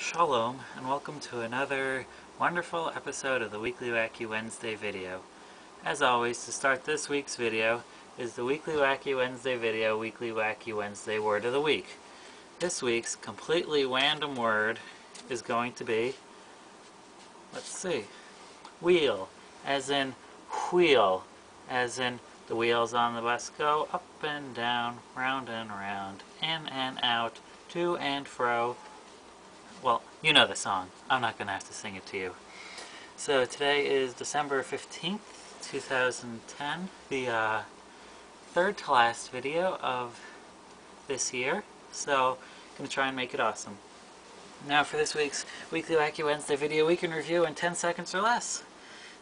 Shalom, and welcome to another wonderful episode of the Weekly Wacky Wednesday video. As always, to start this week's video is the Weekly Wacky Wednesday video, Weekly Wacky Wednesday Word of the Week. This week's completely random word is going to be, let's see, wheel, as in wheel, as in the wheels on the bus go up and down, round and round, in and out, to and fro. Well, you know the song. I'm not going to have to sing it to you. So today is December 15th, 2010, the third to last video of this year. So I'm going to try and make it awesome. Now for this week's Weekly Wacky Wednesday video, we can review in 10 seconds or less.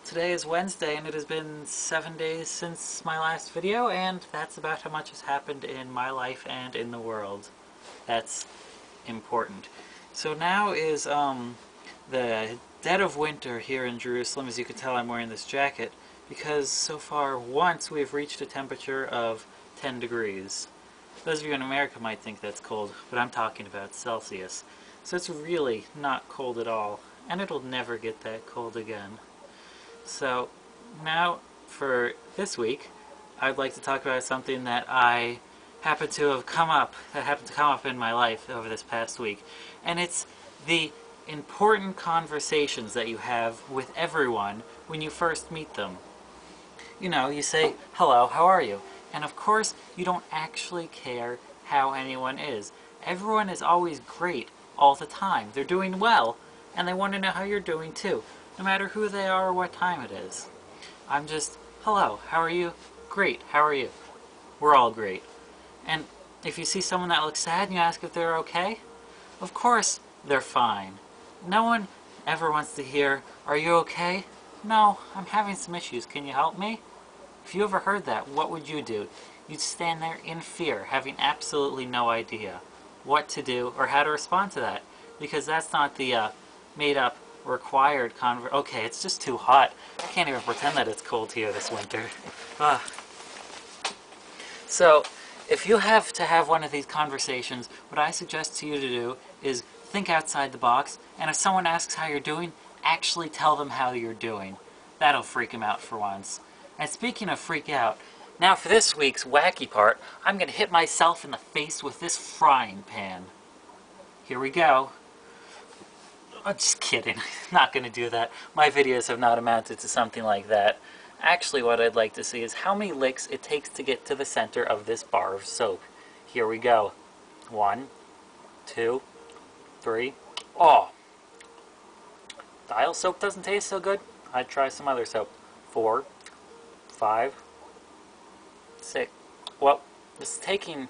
Today is Wednesday, and it has been 7 days since my last video, and that's about how much has happened in my life and in the world. That's important. So now is the dead of winter here in Jerusalem. As you can tell, I'm wearing this jacket because so far once we've reached a temperature of 10 degrees. Those of you in America might think that's cold, but I'm talking about Celsius. So it's really not cold at all, and it'll never get that cold again. So now for this week, I'd like to talk about something that happened to come up in my life over this past week, and it's the important conversations that you have with everyone when you first meet them. You know, you say, hello, how are you? And of course, you don't actually care how anyone is. Everyone is always great all the time. They're doing well, and they want to know how you're doing too, no matter who they are or what time it is. I'm just, hello, how are you? Great, how are you? We're all great. And if you see someone that looks sad and you ask if they're okay, of course they're fine. No one ever wants to hear, are you okay? No, I'm having some issues. Can you help me? If you ever heard that, what would you do? You'd stand there in fear, having absolutely no idea what to do or how to respond to that. Because that's not the made-up, required okay, it's just too hot. I can't even pretend that it's cold here this winter. So, if you have to have one of these conversations, what I suggest to you to do is think outside the box, and if someone asks how you're doing, actually tell them how you're doing. That'll freak them out for once. And speaking of freak out, now for this week's wacky part, I'm going to hit myself in the face with this frying pan. Here we go. I'm just kidding. I'm not going to do that. My videos have not amounted to something like that. Actually, what I'd like to see is how many licks it takes to get to the center of this bar of soap. Here we go. 1, 2, 3. Oh! Dial soap doesn't taste so good. I'd try some other soap. 4, 5, 6. Well, this is taking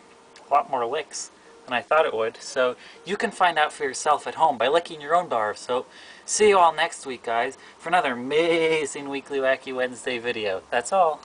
a lot more licks than I thought it would, so you can find out for yourself at home by licking your own bar of soap. See you all next week, guys, for another amazing Weekly Wacky Wednesday video. That's all.